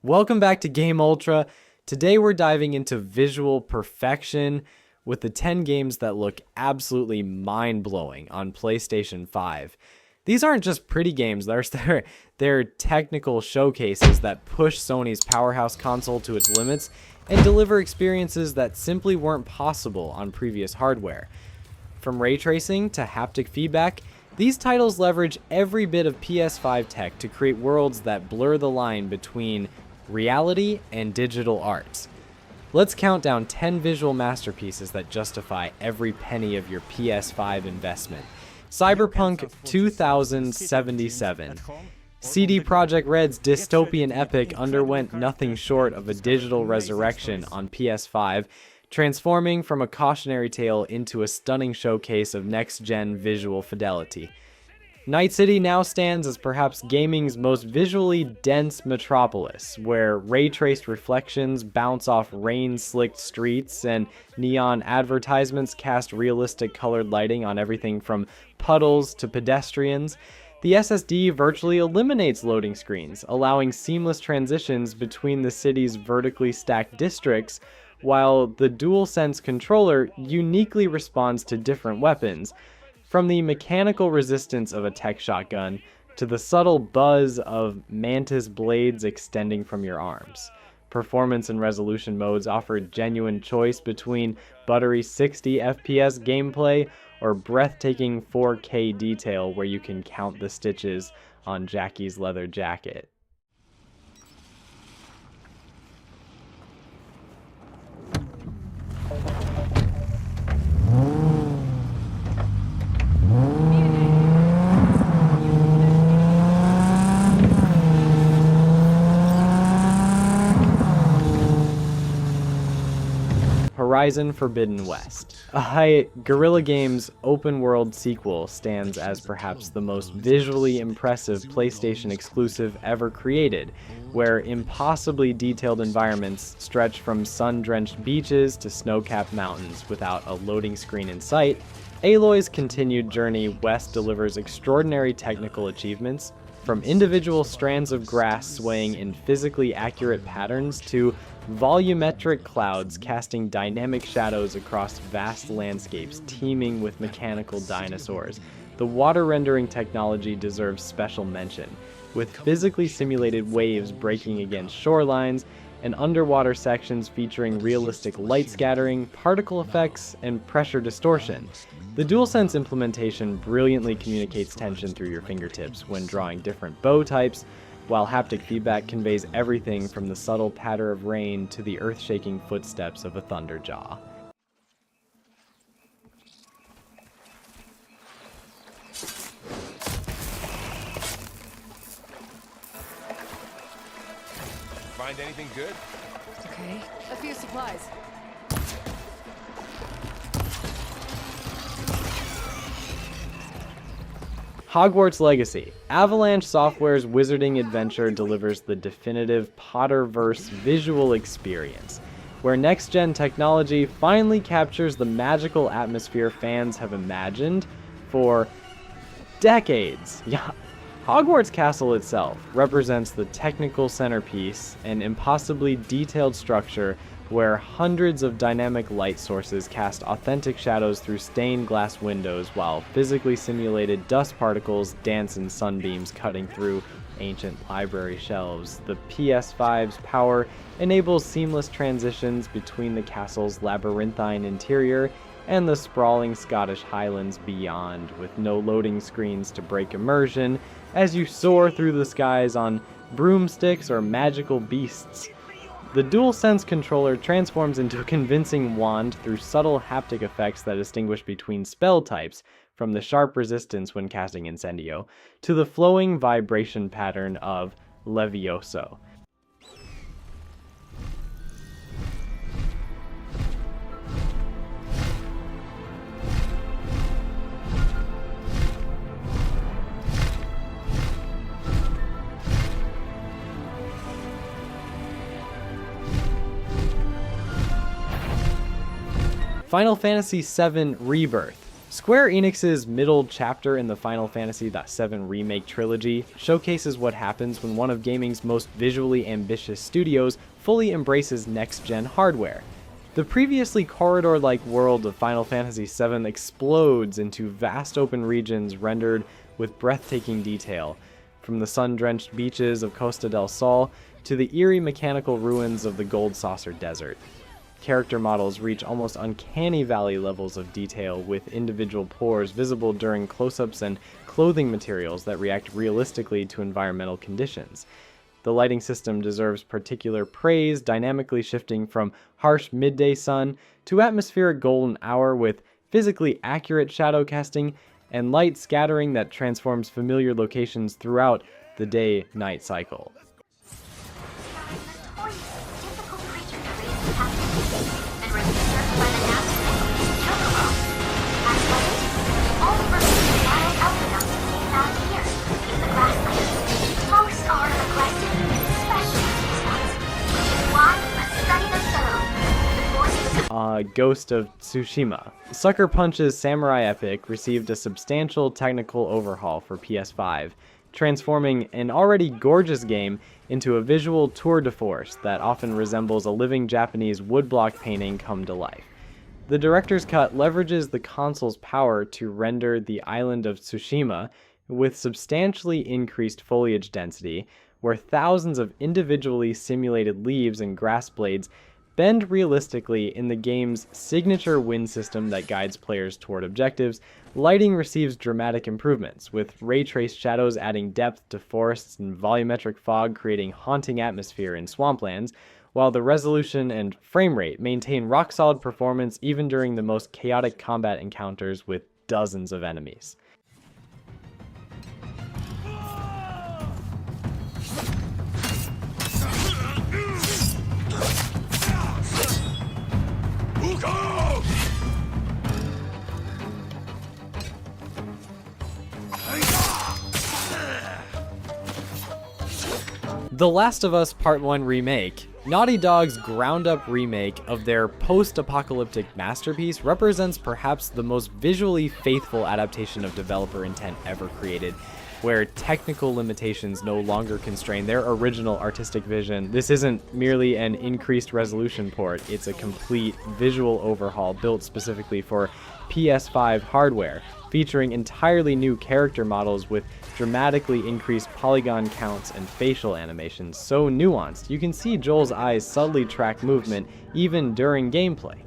Welcome back to GameUltra. Today we're diving into visual perfection with the 10 games that look absolutely mind-blowing on PlayStation 5. These aren't just pretty games, they're technical showcases that push Sony's powerhouse console to its limits and deliver experiences that simply weren't possible on previous hardware. From ray tracing to haptic feedback, these titles leverage every bit of PS5 tech to create worlds that blur the line between reality and digital art. Let's count down 10 visual masterpieces that justify every penny of your PS5 investment. Cyberpunk 2077. CD Projekt Red's dystopian epic underwent nothing short of a digital resurrection on PS5, transforming from a cautionary tale into a stunning showcase of next-gen visual fidelity. Night City now stands as perhaps gaming's most visually dense metropolis, where ray-traced reflections bounce off rain-slicked streets and neon advertisements cast realistic colored lighting on everything from puddles to pedestrians. The SSD virtually eliminates loading screens, allowing seamless transitions between the city's vertically stacked districts, while the DualSense controller uniquely responds to different weapons, from the mechanical resistance of a tech shotgun to the subtle buzz of mantis blades extending from your arms. Performance and resolution modes offer genuine choice between buttery 60 FPS gameplay or breathtaking 4K detail where you can count the stitches on Jackie's leather jacket. Horizon Forbidden West. Guerrilla Games' open-world sequel stands as perhaps the most visually impressive PlayStation exclusive ever created, where impossibly detailed environments stretch from sun-drenched beaches to snow-capped mountains without a loading screen in sight. Aloy's continued journey west delivers extraordinary technical achievements, from individual strands of grass swaying in physically accurate patterns to volumetric clouds casting dynamic shadows across vast landscapes teeming with mechanical dinosaurs. The water rendering technology deserves special mention, with physically simulated waves breaking against shorelines and underwater sections featuring realistic light scattering, particle effects, and pressure distortion. The DualSense implementation brilliantly communicates tension through your fingertips when drawing different bow types, while haptic feedback conveys everything from the subtle patter of rain to the earth-shaking footsteps of a thunderjaw. Find anything good? Okay, a few supplies. Hogwarts Legacy. Avalanche Software's wizarding adventure delivers the definitive Potterverse visual experience, where next-gen technology finally captures the magical atmosphere fans have imagined for decades. Yeah. Hogwarts Castle itself represents the technical centerpiece, an impossibly detailed structure where hundreds of dynamic light sources cast authentic shadows through stained glass windows while physically simulated dust particles dance in sunbeams cutting through ancient library shelves. The PS5's power enables seamless transitions between the castle's labyrinthine interior and the sprawling Scottish Highlands beyond, with no loading screens to break immersion as you soar through the skies on broomsticks or magical beasts. The DualSense controller transforms into a convincing wand through subtle haptic effects that distinguish between spell types, from the sharp resistance when casting Incendio to the flowing vibration pattern of Levioso. Final Fantasy VII Rebirth. Square Enix's middle chapter in the Final Fantasy VII Remake trilogy showcases what happens when one of gaming's most visually ambitious studios fully embraces next-gen hardware. The previously corridor-like world of Final Fantasy VII explodes into vast open regions rendered with breathtaking detail, from the sun-drenched beaches of Costa del Sol to the eerie mechanical ruins of the Gold Saucer Desert. Character models reach almost uncanny valley levels of detail, with individual pores visible during close-ups and clothing materials that react realistically to environmental conditions. The lighting system deserves particular praise, dynamically shifting from harsh midday sun to atmospheric golden hour, with physically accurate shadow casting and light scattering that transforms familiar locations throughout the day-night cycle. Ghost of Tsushima. Sucker Punch's samurai epic received a substantial technical overhaul for PS5, transforming an already gorgeous game into a visual tour de force that often resembles a living Japanese woodblock painting come to life. The director's cut leverages the console's power to render the island of Tsushima with substantially increased foliage density, where thousands of individually simulated leaves and grass blades bend realistically in the game's signature wind system that guides players toward objectives. Lighting receives dramatic improvements, with ray-traced shadows adding depth to forests and volumetric fog creating haunting atmosphere in swamplands, while the resolution and frame rate maintain rock-solid performance even during the most chaotic combat encounters with dozens of enemies. The Last of Us Part 1 Remake, Naughty Dog's ground-up remake of their post-apocalyptic masterpiece, represents perhaps the most visually faithful adaptation of developer intent ever created, where technical limitations no longer constrain their original artistic vision. This isn't merely an increased resolution port, it's a complete visual overhaul built specifically for PS5 hardware, featuring entirely new character models with dramatically increased polygon counts and facial animations so nuanced you can see Joel's eyes subtly track movement even during gameplay.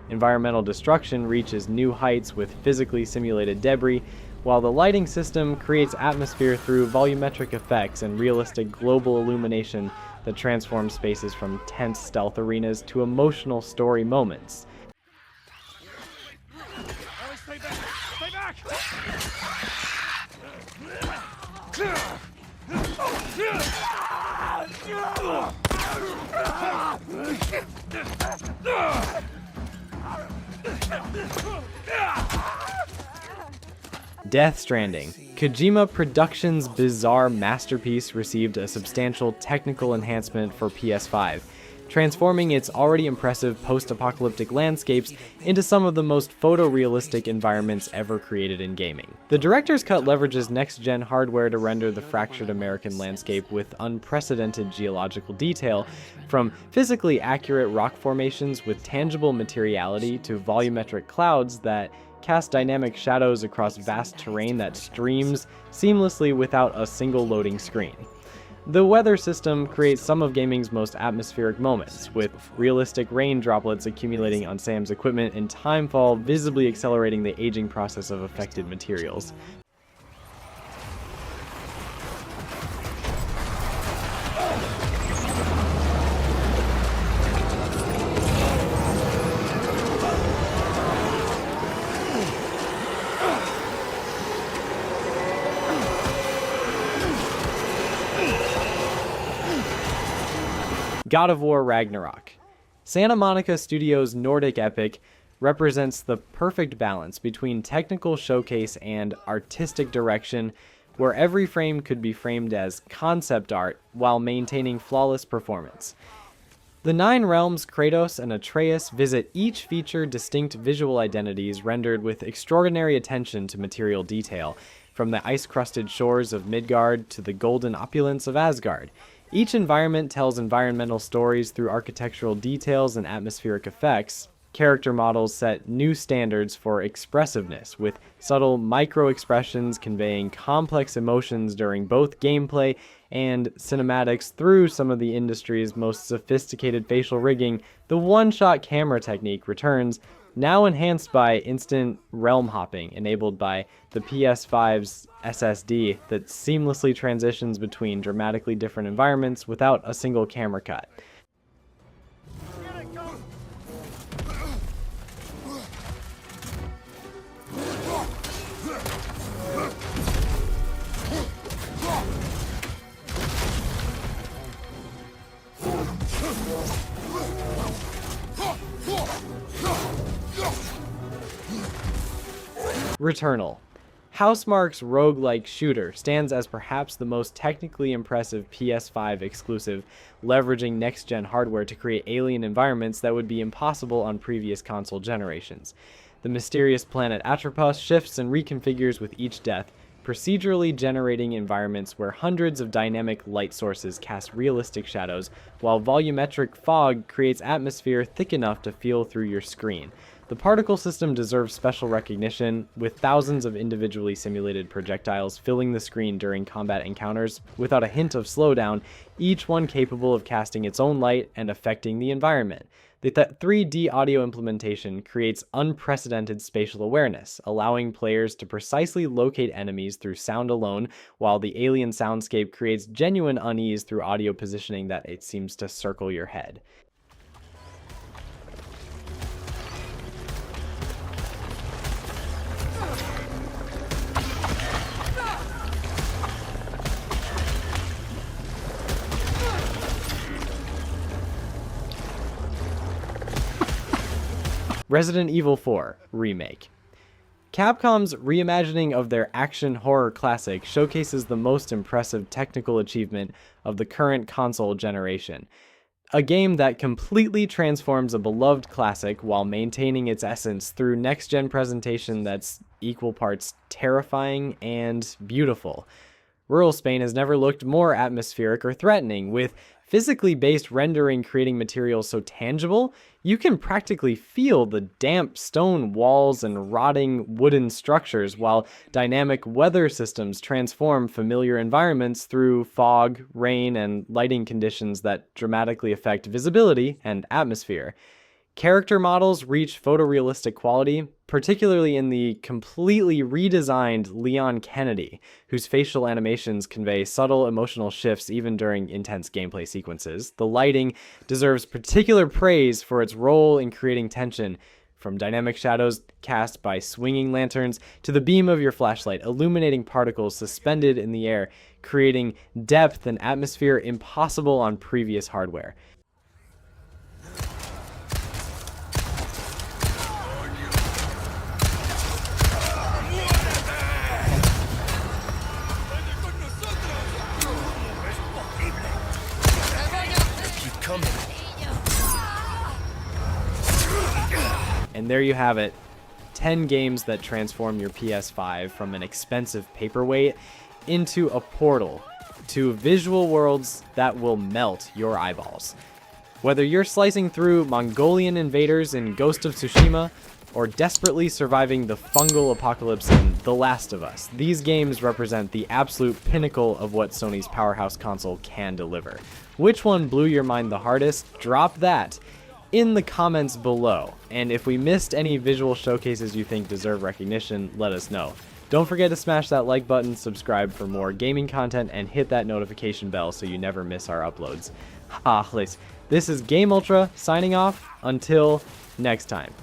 Environmental destruction reaches new heights with physically simulated debris, while the lighting system creates atmosphere through volumetric effects and realistic global illumination that transforms spaces from tense stealth arenas to emotional story moments. Stay back! Stay back! Death Stranding. Kojima Productions' bizarre masterpiece received a substantial technical enhancement for PS5, transforming its already impressive post-apocalyptic landscapes into some of the most photorealistic environments ever created in gaming. The director's cut leverages next-gen hardware to render the fractured American landscape with unprecedented geological detail, from physically accurate rock formations with tangible materiality to volumetric clouds that cast dynamic shadows across vast terrain that streams seamlessly without a single loading screen. The weather system creates some of gaming's most atmospheric moments, with realistic rain droplets accumulating on Sam's equipment and timefall visibly accelerating the aging process of affected materials. God of War Ragnarok. Santa Monica Studios' Nordic epic represents the perfect balance between technical showcase and artistic direction, where every frame could be framed as concept art while maintaining flawless performance. The 9 realms Kratos and Atreus visit each feature distinct visual identities rendered with extraordinary attention to material detail, from the ice-crusted shores of Midgard to the golden opulence of Asgard. Each environment tells environmental stories through architectural details and atmospheric effects. Character models set new standards for expressiveness, with subtle micro-expressions conveying complex emotions during both gameplay and cinematics. Through some of the industry's most sophisticated facial rigging, the one-shot camera technique returns, now enhanced by instant realm hopping enabled by the PS5's SSD that seamlessly transitions between dramatically different environments without a single camera cut. Returnal. Housemarque's roguelike shooter stands as perhaps the most technically impressive PS5 exclusive, leveraging next-gen hardware to create alien environments that would be impossible on previous console generations. The mysterious planet Atropos shifts and reconfigures with each death, procedurally generating environments where hundreds of dynamic light sources cast realistic shadows, while volumetric fog creates atmosphere thick enough to feel through your screen. The particle system deserves special recognition, with thousands of individually simulated projectiles filling the screen during combat encounters without a hint of slowdown, each one capable of casting its own light and affecting the environment. The 3D audio implementation creates unprecedented spatial awareness, allowing players to precisely locate enemies through sound alone, while the alien soundscape creates genuine unease through audio positioning that it seems to circle your head. Resident Evil 4 Remake. Capcom's reimagining of their action horror classic showcases the most impressive technical achievement of the current console generation. A game that completely transforms a beloved classic while maintaining its essence through next-gen presentation that's equal parts terrifying and beautiful. Rural Spain has never looked more atmospheric or threatening, with physically based rendering creating materials so tangible, you can practically feel the damp stone walls and rotting wooden structures, while dynamic weather systems transform familiar environments through fog, rain, and lighting conditions that dramatically affect visibility and atmosphere. Character models reach photorealistic quality, particularly in the completely redesigned Leon Kennedy, whose facial animations convey subtle emotional shifts even during intense gameplay sequences. The lighting deserves particular praise for its role in creating tension, from dynamic shadows cast by swinging lanterns to the beam of your flashlight illuminating particles suspended in the air, creating depth and atmosphere impossible on previous hardware. And there you have it, 10 games that transform your PS5 from an expensive paperweight into a portal to visual worlds that will melt your eyeballs. Whether you're slicing through Mongolian invaders in Ghost of Tsushima or desperately surviving the fungal apocalypse in The Last of Us, these games represent the absolute pinnacle of what Sony's powerhouse console can deliver. Which one blew your mind the hardest? Drop that in the comments below, and if we missed any visual showcases you think deserve recognition, let us know. Don't forget to smash that like button, subscribe for more gaming content, and hit that notification bell so you never miss our uploads. This is GameUltra signing off. Until next time.